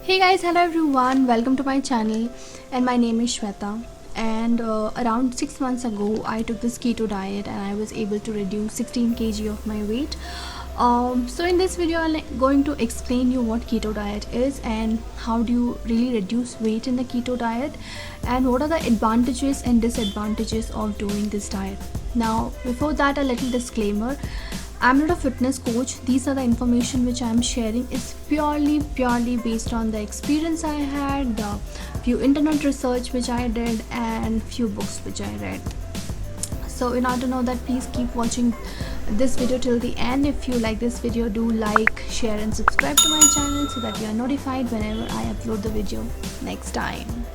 Hey guys, hello everyone, welcome to my channel and my name is Shweta. And around 6 months ago I took this keto diet and I was able to reduce 16 kg of my weight. So in this video I'm going to explain you what keto diet is and how do you really reduce weight in the keto diet and what are the advantages and disadvantages of doing this diet. Now before that, a little disclaimer. I'm not a fitness coach. These are the information which I'm sharing is purely based on the experience I had, the few internet research which I did and few books which I read. So in order to know that, please keep watching this video till the end. If you like this video, do like, share and subscribe to my channel so that you are notified whenever I upload the video next time.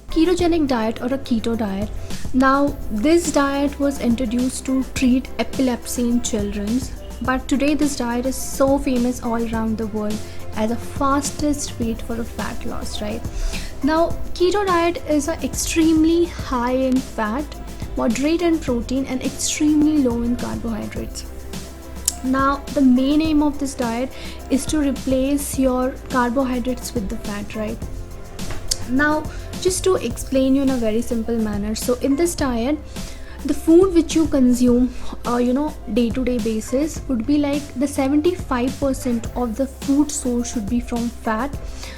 Ketogenic diet or a keto diet. Now this diet was introduced to treat epilepsy in children, but today this diet is so famous all around the world as the fastest way for a fat loss, right? Now keto diet is extremely high in fat, moderate in protein and extremely low in carbohydrates. Now the main aim of this diet is to replace your carbohydrates with the fat, right? Now just to explain you in a very simple manner, so in this diet the food which you consume day-to-day basis would be like the 75% of the food source should be from fat,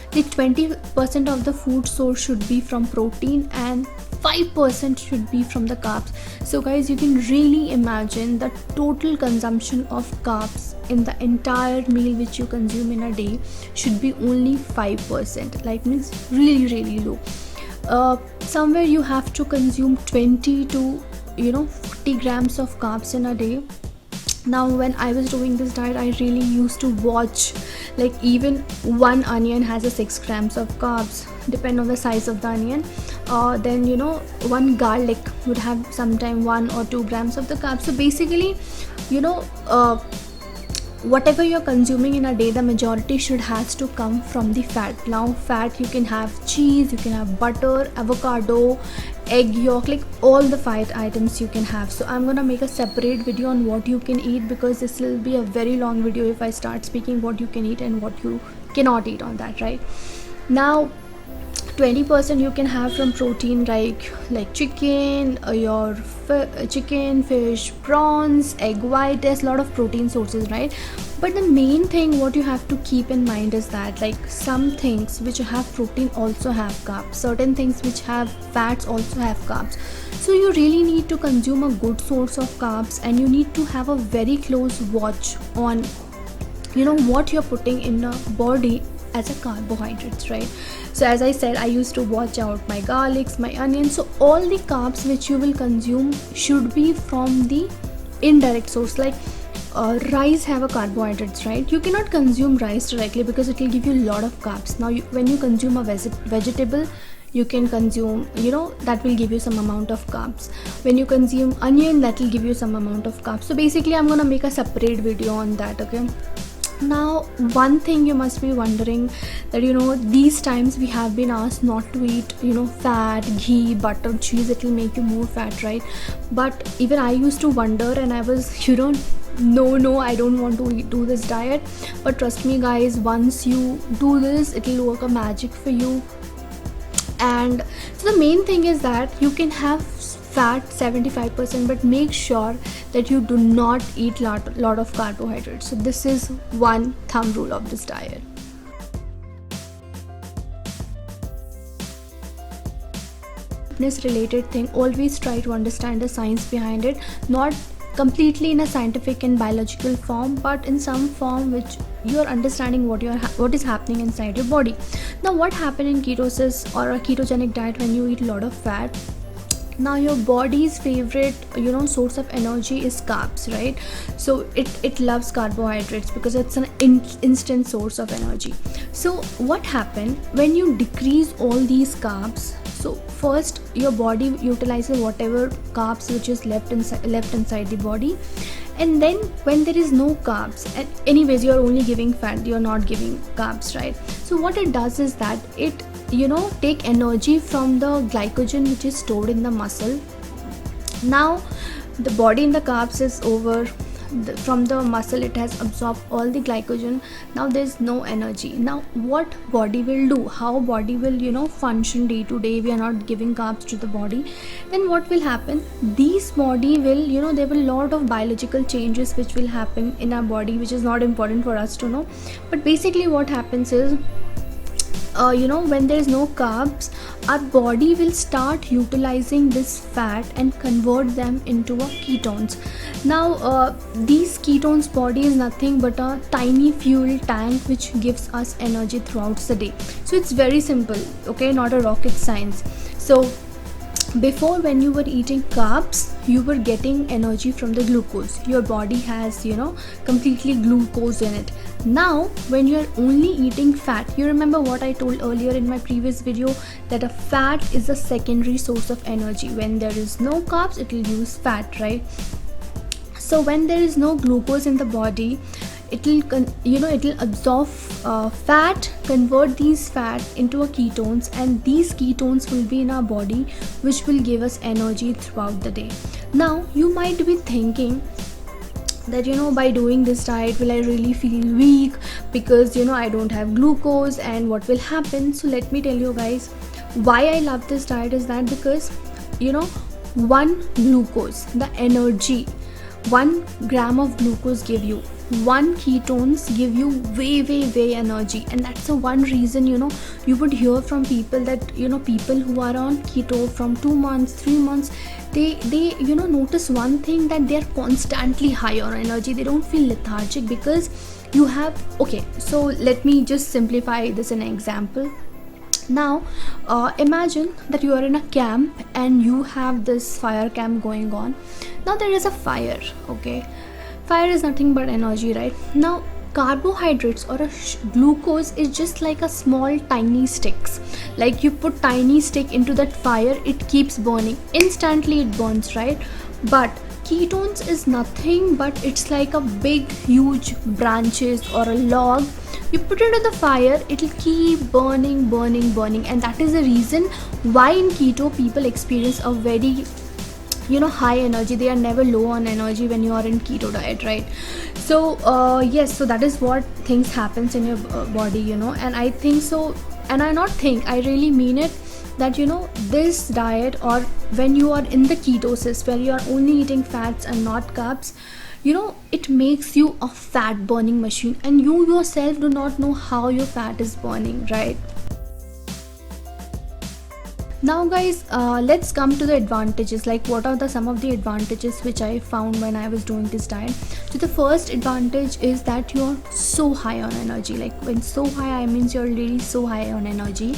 the 20% of the food source should be from protein and 5% should be from the carbs. So guys, you can really imagine the total consumption of carbs in the entire meal which you consume in a day should be only 5%, like means really low. Somewhere you have to consume 20 to 40 grams of carbs in a day. Now when I was doing this diet, I really used to watch, like even one onion has a 6 grams of carbs, depend on the size of the onion. Then one garlic would have sometime 1 or 2 grams of the carbs. So basically whatever you're consuming in a day, the majority has to come from the fat. Now fat, you can have cheese, you can have butter, avocado, egg yolk, like all the fat items you can have. So I'm gonna make a separate video on what you can eat, because this will be a very long video if I start speaking what you can eat and what you cannot eat on that, right? Now 20% you can have from protein, like chicken, chicken, fish, prawns, egg white. There's a lot of protein sources, right? But the main thing what you have to keep in mind is that like some things which have protein also have carbs, certain things which have fats also have carbs. So you really need to consume a good source of carbs and you need to have a very close watch on what you're putting in a body as a carbohydrates, right? So as I said, I used to watch out my garlics, my onions. So all the carbs which you will consume should be from the indirect source, like rice have a carbohydrates, right? You cannot consume rice directly because it will give you a lot of carbs. Now when you consume a vegetable, you can consume that will give you some amount of carbs. When you consume onion, that will give you some amount of carbs. So basically I'm gonna make a separate video on that, okay? Now one thing you must be wondering, that these times we have been asked not to eat fat, ghee, butter, cheese, it will make you more fat, right? But even I used to wonder and I was no, I don't want to do this diet. But trust me guys, once you do this, it will work a magic for you. And so the main thing is that you can have fat 75%, but make sure that you do not eat lot of carbohydrates. So this is one thumb rule of this diet. Fitness related thing, always try to understand the science behind it, not completely in a scientific and biological form, but in some form which you are understanding what is happening inside your body. Now what happens in ketosis or a ketogenic diet when you eat a lot of fat? Now your body's favorite source of energy is carbs, right? So it loves carbohydrates because it's an instant source of energy. So what happens when you decrease all these carbs? So first your body utilizes whatever carbs which is left inside the body, and then when there is no carbs, and anyways you're only giving fat, you're not giving carbs, right? So what it does is that it take energy from the glycogen which is stored in the muscle. Now the body in the carbs is over. From the muscle it has absorbed all the glycogen. Now there's no energy. Now what body will do, how body will function day to day, we are not giving carbs to the body, then what will happen, these body will there will lot of biological changes which will happen in our body, which is not important for us to know. But basically what happens is, when there is no carbs, our body will start utilizing this fat and convert them into a ketones. Now these ketones body is nothing but a tiny fuel tank which gives us energy throughout the day. So it's very simple, okay, not a rocket science. So before, when you were eating carbs, you were getting energy from the glucose. Your body has completely glucose in it. Now when you are only eating fat, you remember what I told earlier in my previous video, that a fat is a secondary source of energy. When there is no carbs, it will use fat, right? So when there is no glucose in the body, it will absorb fat, convert these fat into a ketones, and these ketones will be in our body, which will give us energy throughout the day. Now you might be thinking that by doing this diet, will I really feel weak because I don't have glucose, and what will happen? So let me tell you guys why I love this diet is that because one glucose, the energy, 1 gram of glucose give you, 1 ketones give you way energy. And that's the one reason you would hear from people that people who are on keto from 2 months, 3 months, they notice one thing, that they're constantly high on energy. They don't feel lethargic because you have, okay, so let me just simplify this in an example. Now imagine that you are in a camp and you have this fire camp going on. Now there is a fire, okay, fire is nothing but energy, right? Now carbohydrates or glucose is just like a small tiny sticks. Like you put tiny stick into that fire, it keeps burning, instantly it burns, right? But ketones is nothing but it's like a big huge branches or a log. You put it in the fire, it will keep burning, and that is the reason why in keto people experience a very high energy. They are never low on energy when you are in keto diet, right? So yes, so that is what things happens in your body, and I think so, and I really mean it, that this diet, or when you are in the ketosis where you are only eating fats and not carbs, it makes you a fat burning machine, and you yourself do not know how your fat is burning, right? Now guys, let's come to the advantages. Like what are some of the advantages which I found when I was doing this diet. So the first advantage is that you're so high on energy. Like when so high, I means you're really so high on energy.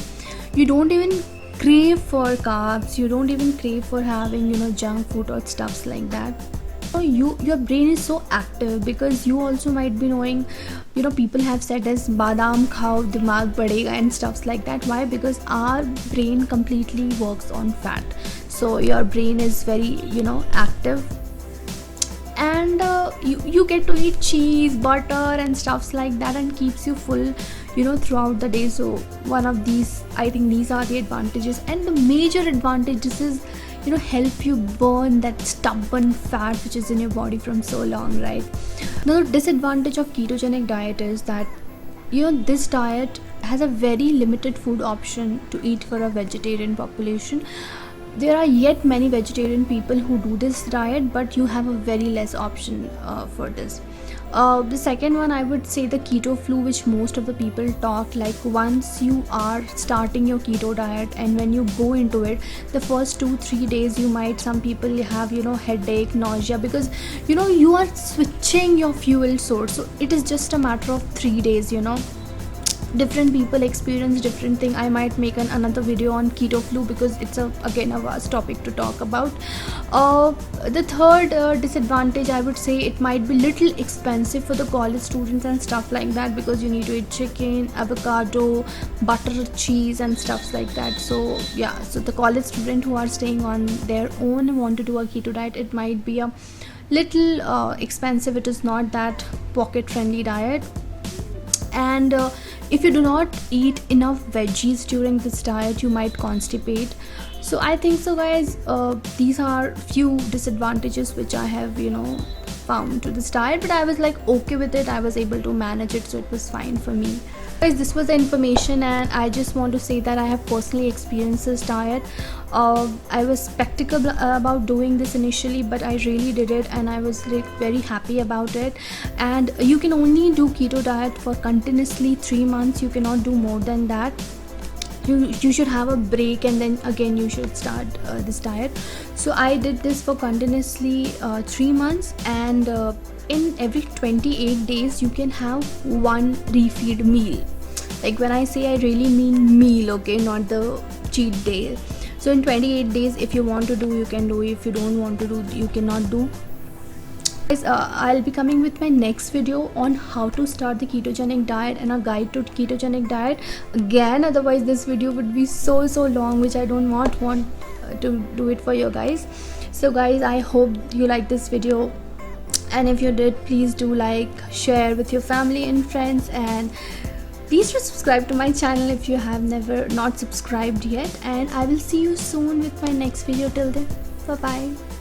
You don't even crave for carbs, you don't even crave for having junk food or stuffs like that. Your brain is so active, because you also might be knowing people have said as badam khao dimag badega and stuffs like that. Why? Because our brain completely works on fat, so your brain is very active, and you get to eat cheese, butter and stuffs like that, and keeps you full throughout the day. So one of these, I think these are the advantages. And the major advantages is help you burn that stubborn fat which is in your body from so long, right? Now the disadvantage of ketogenic diet is that this diet has a very limited food option to eat for a vegetarian population. There are yet many vegetarian people who do this diet, but you have a very less option for this. The second one, I would say the keto flu, which most of the people talk. Like once you are starting your keto diet and when you go into it, the first 2-3 days you might, some people have headache, nausea, because you are switching your fuel source. So it is just a matter of 3 days. Different people experience different thing. I might make another video on keto flu, because it's again a vast topic to talk about. The third disadvantage, I would say, it might be little expensive for the college students and stuff like that, because you need to eat chicken, avocado, butter, cheese and stuff like that. So yeah, so the college student who are staying on their own and want to do a keto diet, it might be a little expensive. It is not that pocket friendly diet. And if you do not eat enough veggies during this diet, you might constipate. So I think so, guys. These are few disadvantages which I have, found to this diet, but I was like okay with it. I was able to manage it, so it was fine for me. Guys, this was the information, and I just want to say that I have personally experienced this diet. I was skeptical about doing this initially, but I really did it, and I was like very happy about it. And you can only do keto diet for continuously 3 months. You cannot do more than that. You should have a break, and then again you should start this diet. So I did this for continuously 3 months, and in every 28 days you can have one refeed meal. Like when I say, I really mean meal, okay, not the cheat day. So in 28 days, if you want to do, you can do. If you don't want to do, you cannot do. Guys, I'll be coming with my next video on how to start the ketogenic diet and a guide to ketogenic diet again. Otherwise this video would be so long, which I don't want to do it for you guys. So guys, I hope you like this video, and if you did, please do like, share with your family and friends, and please do subscribe to my channel if you have not subscribed yet. And I will see you soon with my next video. Till then, bye bye.